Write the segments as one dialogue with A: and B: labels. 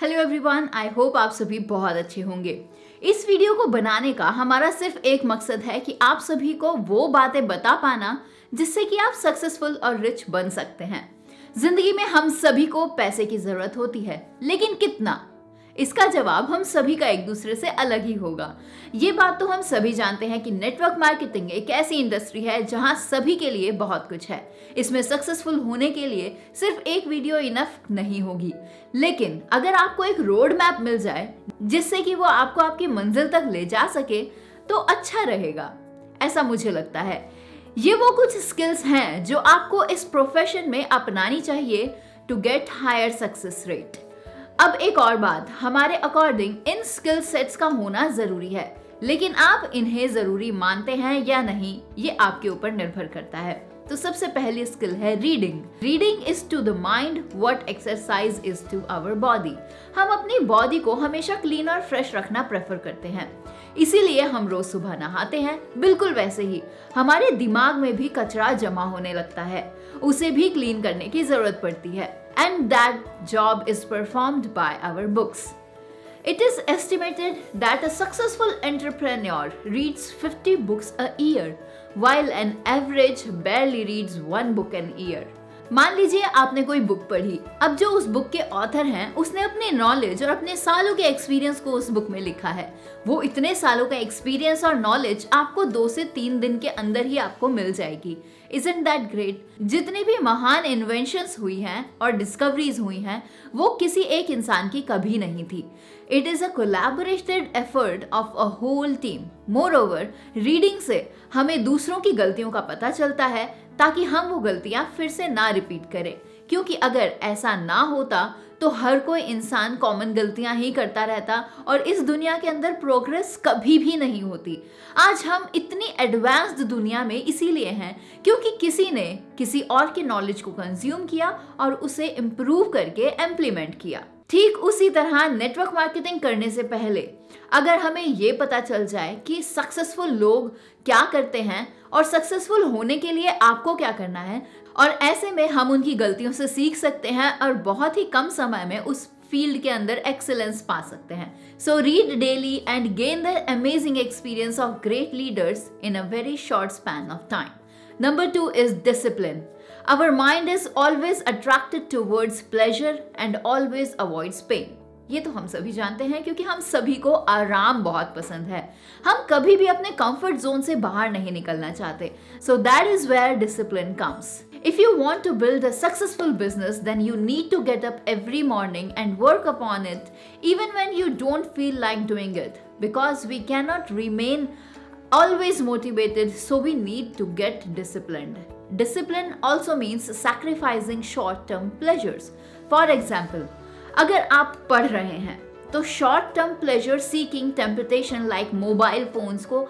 A: Hello everyone, I hope आप सभी बहुत अच्छे होंगे। इस वीडियो को बनाने का हमारा सिर्फ एक मकसद है कि आप सभी को वो बातें बता पाना जिससे कि आप सक्सेसफुल और रिच बन सकते हैं। जिंदगी में हम सभी को पैसे की जरूरत होती है, लेकिन कितना? इसका जवाब हम सभी का एक दूसरे से अलग ही होगा। ये बात तो हम सभी जानते हैं कि नेटवर्क मार्केटिंग एक ऐसी इंडस्ट्री है जहां सभी के लिए बहुत कुछ है। इसमें सक्सेसफुल होने के लिए सिर्फ एक वीडियो इनफ नहीं होगी, लेकिन अगर आपको एक रोड मैप मिल जाए जिससे कि वो आपको आपकी मंजिल तक ले जा सके तो अच्छा रहेगा, ऐसा मुझे लगता है। ये वो कुछ स्किल्स हैं जो आपको इस प्रोफेशन में अपनानी चाहिए to get higher success rate. अब एक और बात, हमारे अकॉर्डिंग इन स्किल सेट्स का होना जरूरी है, लेकिन आप इन्हें जरूरी मानते हैं या नहीं ये आपके ऊपर निर्भर करता है। तो सबसे पहली स्किल है reading. Reading is to the mind what exercise is to our body. हम अपनी बॉडी को हमेशा क्लीन और फ्रेश रखना प्रेफर करते हैं, इसीलिए हम रोज सुबह नहाते हैं। बिल्कुल वैसे ही हमारे दिमाग में भी कचरा जमा होने लगता है, उसे भी क्लीन करने की जरूरत पड़ती है। And that job is performed by our books. It is estimated that a successful entrepreneur reads 50 books a year, while an average barely reads 1 book an year. मान लीजिए आपने कोई बुक पढ़ी। अब जो उस बुक के ऑथर हैं उसने अपने नॉलेज और अपने सालों के एक्सपीरियंस को उस बुक में लिखा है। वो इतने सालों का एक्सपीरियंस और नॉलेज आपको 2 से 3 दिन के अंदर ही आपको मिल जाएगी। Isn't that great? जितनी भी महान इन्वेंशंस हुई हैं और डिस्कवरीज हुई हैं वो किसी एक इंसान की कभी नहीं थी। It is a collaborated effort of a whole team. Moreover, reading से हमें दूसरों की गलतियों का पता चलता है ताकि हम वो गलतियां फिर से ना रिपीट करें, क्योंकि अगर ऐसा ना होता तो हर कोई इंसान कॉमन गलतियां ही करता रहता और इस दुनिया के अंदर प्रोग्रेस कभी भी नहीं होती। आज हम इतनी एडवांस्ड दुनिया में इसीलिए हैं क्योंकि किसी ने किसी और के नॉलेज को कंज्यूम किया और उसे इम्प्रूव करके इम्प्लीमेंट किया। ठीक उसी तरह नेटवर्क मार्केटिंग करने से पहले अगर हमें ये पता चल जाए कि सक्सेसफुल लोग क्या करते हैं और सक्सेसफुल होने के लिए आपको क्या करना है, और ऐसे में हम उनकी गलतियों से सीख सकते हैं और बहुत ही कम समय में उस फील्ड के अंदर एक्सेलेंस पा सकते हैं। So read daily and gain the amazing experience of great leaders in a very short span of time. Number 2 is discipline. Our mind is always attracted towards pleasure and always avoids pain. ये तो हम सभी जानते हैं क्योंकि हम सभी को आराम बहुत पसंद है। हम कभी भी अपने कंफर्ट जोन से बाहर नहीं निकलना चाहते। So that is where discipline comes. If you want to build a successful business, then you need to get up every morning and work upon it even when you don't feel like doing it, because we cannot remain always motivated, so we need to get disciplined. Discipline also means sacrificing short-term pleasures. For example, अगर आप पढ़ रहे हैं तो short-term pleasure seeking temptation like mobile phones को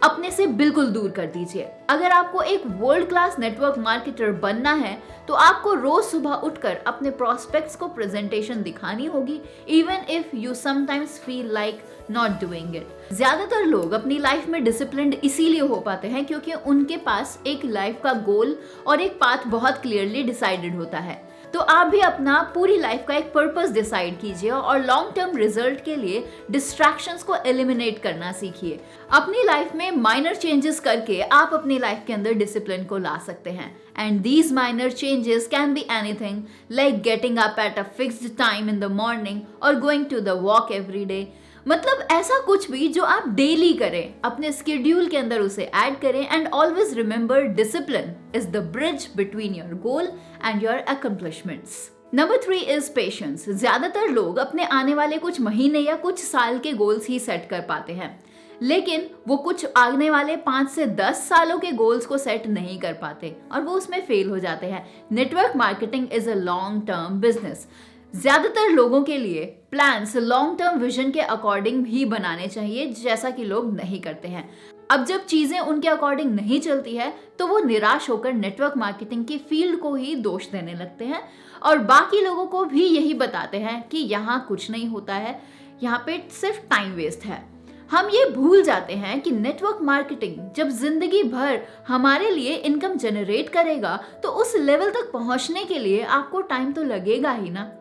A: अपने से बिल्कुल दूर कर दीजिए। अगर आपको एक वर्ल्ड क्लास नेटवर्क मार्केटर बनना है तो आपको रोज सुबह उठकर अपने प्रोस्पेक्ट्स को प्रेजेंटेशन दिखानी होगी, even if you sometimes feel like not doing it. ज्यादातर लोग अपनी लाइफ में डिसिप्लिन्ड इसीलिए हो पाते हैं क्योंकि उनके पास एक लाइफ का गोल और एक पाथ बहुत क्लियरली डिसाइडेड होता है। तो आप भी अपना पूरी लाइफ का एक पर्पस डिसाइड कीजिए और लॉन्ग टर्म रिजल्ट के लिए डिस्ट्रैक्शंस को एलिमिनेट करना सीखिए। अपनी लाइफ में माइनर चेंजेस करके आप अपनी लाइफ के अंदर डिसिप्लिन को ला सकते हैं। And these minor changes can be anything like getting up at a fixed time in the morning और going to the walk every day. मतलब ऐसा कुछ भी जो आप डेली करें, अपने स्केड्यूल के अंदर उसे ऐड करें। And always remember, discipline is the bridge between your goal and your accomplishments. Number 3 is patience. ज्यादातर लोग अपने आने वाले कुछ महीने या कुछ साल के गोल्स ही सेट कर पाते हैं, लेकिन वो कुछ आने वाले 5 से 10 सालों के गोल्स को सेट नहीं कर पाते और वो उसमें फेल हो जाते हैं। Network marketing is a long term business. ज्यादातर लोगों के लिए प्लान्स लॉन्ग टर्म विजन के अकॉर्डिंग भी बनाने चाहिए, जैसा कि लोग नहीं करते हैं। अब जब चीजें उनके अकॉर्डिंग नहीं चलती है तो वो निराश होकर नेटवर्क मार्केटिंग की फील्ड को ही दोष देने लगते हैं और बाकी लोगों को भी यही बताते हैं कि यहाँ कुछ नहीं होता है, यहाँ पे सिर्फ टाइम वेस्ट है। हम ये भूल जाते हैं कि नेटवर्क मार्केटिंग जब जिंदगी भर हमारे लिए इनकम जनरेट करेगा तो उस लेवल तक पहुंचने के लिए आपको टाइम तो लगेगा ही ना।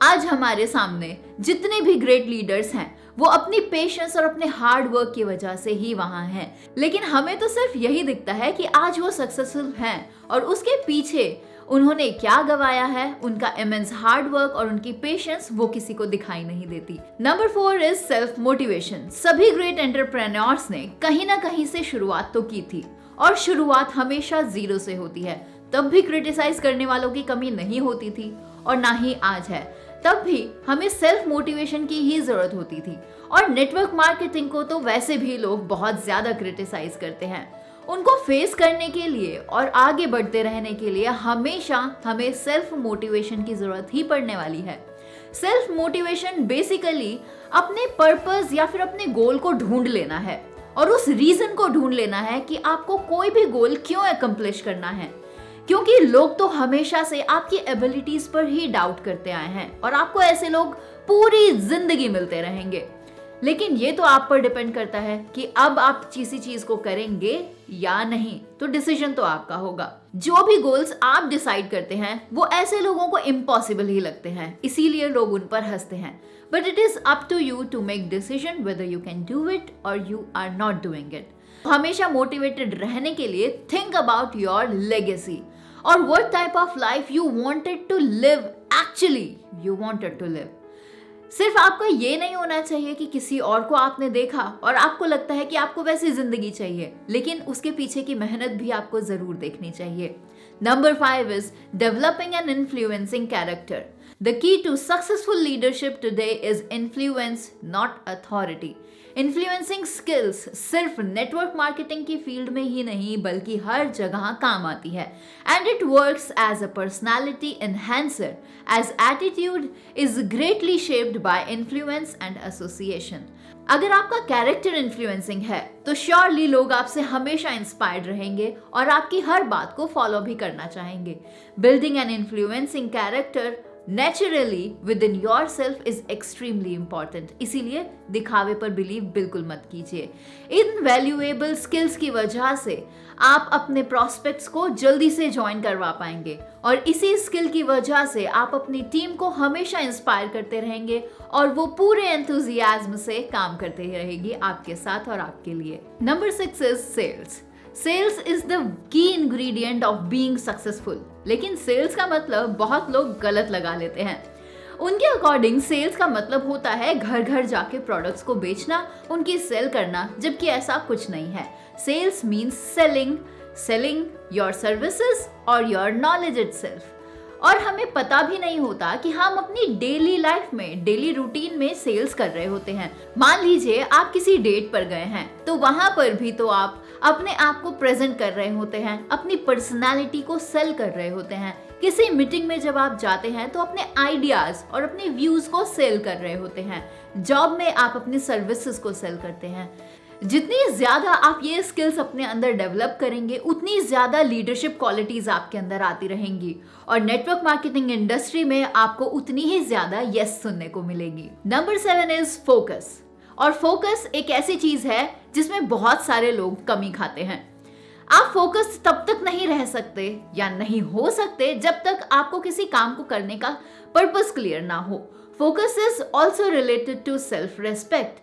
A: आज हमारे सामने जितने भी ग्रेट लीडर्स हैं वो अपनी पेशेंस और अपने हार्ड वर्क की वजह से ही वहां हैं। लेकिन हमें तो सिर्फ यही दिखता है कि आज वो सक्सेसफुल हैं और उसके पीछे उन्होंने क्या गवाया है, उनका इमेंस हार्ड वर्क और उनकी पेशेंस वो किसी को दिखाई नहीं देती। Number 4 is self motivation. सभी ग्रेट एंटरप्रेन्योर्स ने कहीं ना कहीं से शुरुआत तो की थी और शुरुआत हमेशा जीरो से होती है। तब भी क्रिटिसाइज करने वालों की कमी नहीं होती थी और ना ही आज है। तब भी हमें सेल्फ मोटिवेशन की ही जरूरत होती थी और नेटवर्क मार्केटिंग को तो वैसे भी लोग बहुत ज्यादा क्रिटिसाइज करते हैं। उनको फेस करने के लिए और आगे बढ़ते रहने के लिए हमेशा हमें सेल्फ मोटिवेशन की जरूरत ही पड़ने वाली है। सेल्फ मोटिवेशन बेसिकली अपने पर्पस या फिर अपने गोल को ढूंढ लेना है और उस रीजन को ढूंढ लेना है कि आपको कोई भी गोल क्यों अकम्प्लिश करना है। क्योंकि लोग तो हमेशा से आपकी एबिलिटीज पर ही डाउट करते आए हैं और आपको ऐसे लोग पूरी जिंदगी मिलते रहेंगे। लेकिन ये तो आप पर डिपेंड करता है कि अब आप किसी चीज को करेंगे या नहीं, तो डिसीजन तो आपका होगा। जो भी गोल्स आप डिसाइड करते हैं वो ऐसे लोगों को इम्पॉसिबल ही लगते हैं, इसीलिए लोग उन पर हंसते हैं। But it is up to you to make decision whether you can do it और you are not doing it. हमेशा मोटिवेटेड रहने के लिए थिंक अबाउट योर लेगेसी और what type of life you wanted to live, actually you wanted to live. सिर्फ आपका ये नहीं होना चाहिए कि किसी और को आपने देखा और आपको लगता है कि आपको वैसी जिंदगी चाहिए, लेकिन उसके पीछे की मेहनत भी आपको जरूर देखनी चाहिए। Number 5 is developing an influencing character. The key to successful leadership today is influence, not authority. Influencing skills सिर्फ नेटवर्क मार्केटिंग की फील्ड में ही नहीं बल्कि हर जगह काम आती है and it works as a personality enhancer as attitude is greatly shaped by influence and association. अगर आपका कैरेक्टर इन्फ्लुएंसिंग है तो श्योरली लोग आपसे हमेशा इंस्पायर्ड रहेंगे और आपकी हर बात को फॉलो भी करना चाहेंगे। Building an influencing character naturally with in your self is extremely important. इसीलिए दिखावे पर बिलीव बिल्कुल मत कीजिए। इन वैल्यूएबल स्किल्स की वजह से आप अपने प्रॉस्पेक्ट्स को जल्दी से ज्वाइन करवा पाएंगे और इसी स्किल की वजह से आप अपनी टीम को हमेशा इंस्पायर करते रहेंगे और वो पूरे एंथुजियाज्म से काम करते रहेगी आपके साथ और आपके लिए। Number 6 is sales. Sales is the key ingredient of being successful. लेकिन सेल्स का मतलब बहुत लोग गलत लगा लेते हैं। उनके अकॉर्डिंग सेल्स का मतलब होता है घर घर जाके प्रोडक्ट्स को बेचना, उनकी सेल करना, जबकि ऐसा कुछ नहीं है। Sales means selling your services और योर नॉलेज इटसेल्फ। और हमें पता भी नहीं होता कि हम अपनी डेली लाइफ में, डेली रूटीन में सेल्स कर रहे होते हैं। मान लीजिए आप किसी डेट पर गए हैं तो वहां पर भी तो आप अपने आप को प्रेजेंट कर रहे होते हैं, अपनी पर्सनालिटी को सेल कर रहे होते हैं। किसी मीटिंग में जब आप जाते हैं तो अपने आइडियाज और अपने व्यूज को सेल कर रहे होते हैं। जॉब में आप अपनी सर्विसेज को सेल करते हैं। जितनी ज्यादा आप ये स्किल्स अपने अंदर डेवलप करेंगे उतनी ज्यादा लीडरशिप क्वालिटीज आपके अंदर आती रहेंगी और नेटवर्क मार्केटिंग इंडस्ट्री में आपको उतनी ही ज्यादा यस सुनने को मिलेगी। Number 7 is focus. और फोकस एक ऐसी चीज है जिसमें बहुत सारे लोग कमी खाते हैं। आप फोकस तब तक नहीं रह सकते या नहीं हो सकते जब तक आपको किसी काम को करने का पर्पस क्लियर ना हो। Focus is also related to self respect.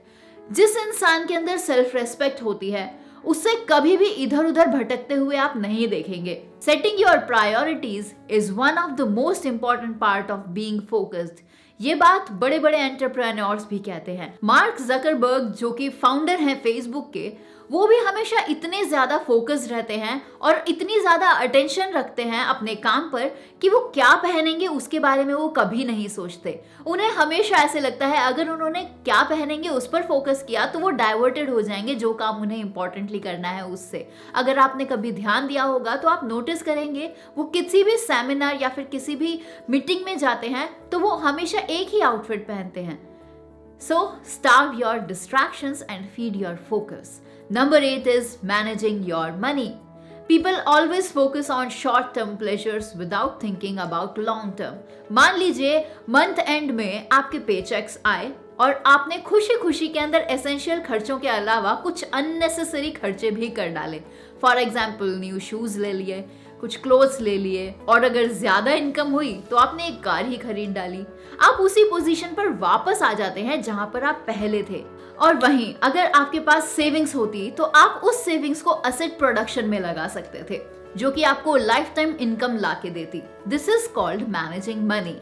A: जिस इंसान के अंदर सेल्फ रेस्पेक्ट होती है उससे कभी भी इधर उधर भटकते हुए आप नहीं देखेंगे। Setting your priorities is one of the most important part of being focused. ये बात बड़े बड़े एंटरप्रेन्योर्स भी कहते हैं। मार्क जकरबर्ग जो कि फाउंडर हैं फेसबुक के, वो भी हमेशा इतने ज्यादा फोकस्ड रहते हैं और इतनी ज्यादा अटेंशन रखते हैं अपने काम पर कि वो क्या पहनेंगे उसके बारे में वो कभी नहीं सोचते। उन्हें हमेशा ऐसे लगता है अगर उन्होंने क्या पहनेंगे उस पर फोकस किया तो वो डाइवर्टेड हो जाएंगे जो काम उन्हें इंपॉर्टेंटली करना है उससे। अगर आपने कभी ध्यान दिया होगा तो आप नोटिस करेंगे वो किसी भी सेमिनार या फिर किसी भी मीटिंग में जाते हैं तो वो हमेशा एक ही आउटफिट पहनते हैं। So starve your distractions and feed your focus. Number 8 is managing your money. People always focus on short-term pleasures without thinking about long-term. मान लीजिए मंथ एंड में आपके पेचेक्स आए और आपने खुशी खुशी के अंदर एसेंशियल खर्चों के अलावा कुछ अननेसेसरी खर्चे भी कर डाले। फॉर एग्जाम्पल न्यू शूज ले लिए, कुछ क्लोथ्स ले लिए, और अगर ज्यादा इनकम हुई तो आपने एक कार ही खरीद डाली। आप उसी पोजीशन पर वापस आ जाते हैं जहां पर आप पहले थे। और वहीं अगर आपके पास सेविंग्स होती तो आप उस सेविंग्स को एसेट प्रोडक्शन में लगा सकते थे, जो कि आपको लाइफ टाइम इनकम ला के देती। This is called managing money.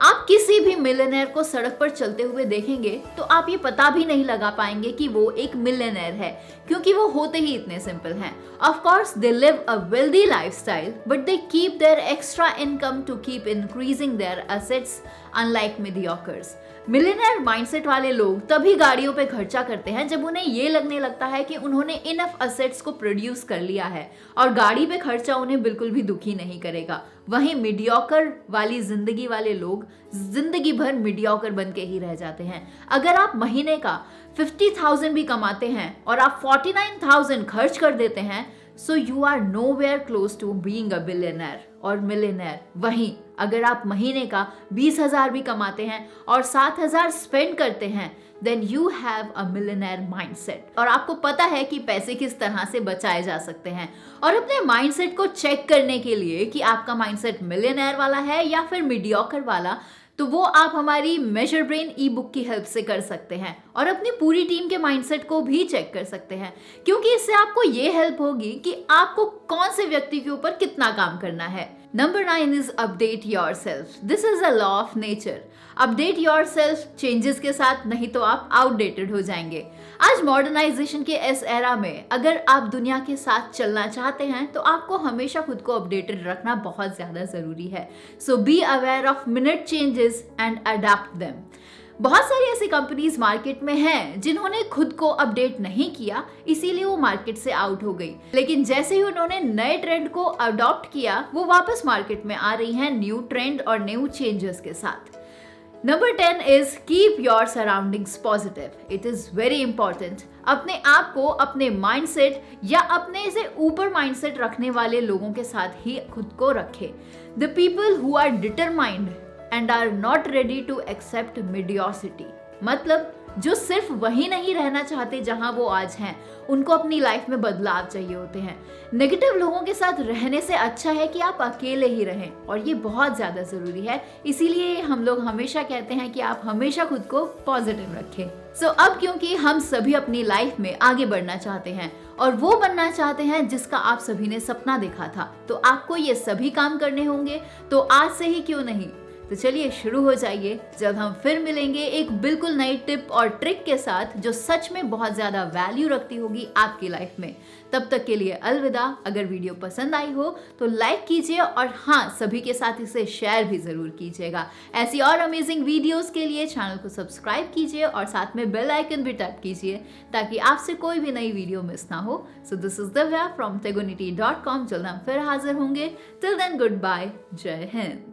A: आप किसी भी मिलियनेयर को सड़क पर चलते हुए देखेंगे तो आप ये पता भी नहीं लगा पाएंगे कि वो एक मिलियनेयर है, क्योंकि वो होते ही इतने सिंपल हैं। Of course, they live a wealthy lifestyle, but they keep their extra income to keep increasing their assets, unlike mediocres. Millionaire mindset वाले लोग तभी गाड़ियों पे खर्चा करते हैं जब उन्हें ये लगने लगता है कि उन्होंने इनफ असेट्स को प्रोड्यूस कर लिया है, और गाड़ी पे खर्चा उन्हें बिल्कुल भी दुखी नहीं करेगा। वहीं मीडियोकर वाली जिंदगी वाले लोग जिंदगी भर मीडियोकर बन के ही रह जाते हैं। अगर आप महीने का 50,000 भी कमाते हैं और आप 49,000 खर्च कर देते हैं, so you are nowhere close to being a billionaire और मिलियनर। वहीं अगर आप महीने का 20,000 भी कमाते हैं और 7,000 स्पेंड करते हैं, then you have a millionaire mindset, और आपको पता है कि पैसे किस तरह से बचाए जा सकते हैं। और अपने माइंडसेट को चेक करने के लिए कि आपका माइंडसेट मिलियनर वाला है या फिर मीडियोकर वाला, तो वो आप हमारी मेजर ब्रेन ई बुक की हेल्प से कर सकते हैं, और अपनी पूरी टीम के माइंडसेट को भी चेक कर सकते हैं, क्योंकि इससे आपको ये हेल्प होगी कि आपको कौन से व्यक्ति के ऊपर कितना काम करना है। Number 9 is update yourself. This is a law of nature. Update yourself changes के साथ, नहीं तो आप आउटडेटेड हो जाएंगे। आज मॉडर्नाइजेशन के इस एरा में अगर आप दुनिया के साथ चलना चाहते हैं तो आपको हमेशा खुद को अपडेटेड रखना बहुत ज्यादा जरूरी है। So be aware of minute changes and adapt them. बहुत सारी ऐसी कंपनीज मार्केट में हैं जिन्होंने खुद को अपडेट नहीं किया, इसीलिए वो मार्केट से आउट हो गई, लेकिन जैसे ही उन्होंने नए ट्रेंड को अडॉप्ट किया, वो वापस मार्केट में आ रही हैं न्यू ट्रेंड और न्यू चेंजेस के साथ। Number 10 is keep your surroundings positive. It is very important. अपने आप को अपने माइंडसेट या अपने से ऊपर माइंडसेट रखने वाले लोगों के साथ ही खुद को रखें। The people who are determined and are not ready to accept mediocrity, मतलब जो सिर्फ वही नहीं रहना चाहते जहां वो आज हैं, उनको अपनी लाइफ में बदलाव चाहिए होते हैं। नेगेटिव लोगों के साथ रहने से अच्छा है कि आप अकेले ही रहें, और ये बहुत ज्यादा जरूरी है। इसीलिए हम लोग हमेशा कहते हैं कि आप हमेशा खुद को पॉजिटिव रखें। सो अब क्योंकि हम सभी अपनी लाइफ में आगे बढ़ना चाहते हैं और वो बनना चाहते हैं जिसका आप सभी ने सपना देखा था, तो आपको ये सभी काम करने होंगे। तो आज से ही क्यों नहीं, तो चलिए शुरू हो जाइए। जब हम फिर मिलेंगे एक बिल्कुल नई टिप और ट्रिक के साथ जो सच में बहुत ज्यादा वैल्यू रखती होगी आपकी लाइफ में। तब तक के लिए अलविदा। अगर वीडियो पसंद आई हो तो लाइक कीजिए, और हाँ, सभी के साथ इसे शेयर भी जरूर कीजिएगा। ऐसी और अमेजिंग वीडियोस के लिए चैनल को सब्सक्राइब कीजिए और साथ में बेल आइकन भी टैप कीजिए ताकि आपसे कोई भी नई वीडियो मिस ना हो। So this is Divya from tegonity.com। जल्द हम फिर हाजिर होंगे। टिल देन गुड बाय, जय Hind.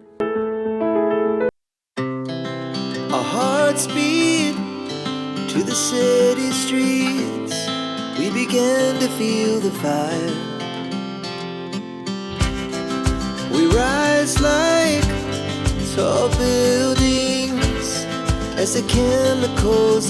B: Our hearts beat to the city streets. We began to feel the fire. We rise like tall buildings as the chemicals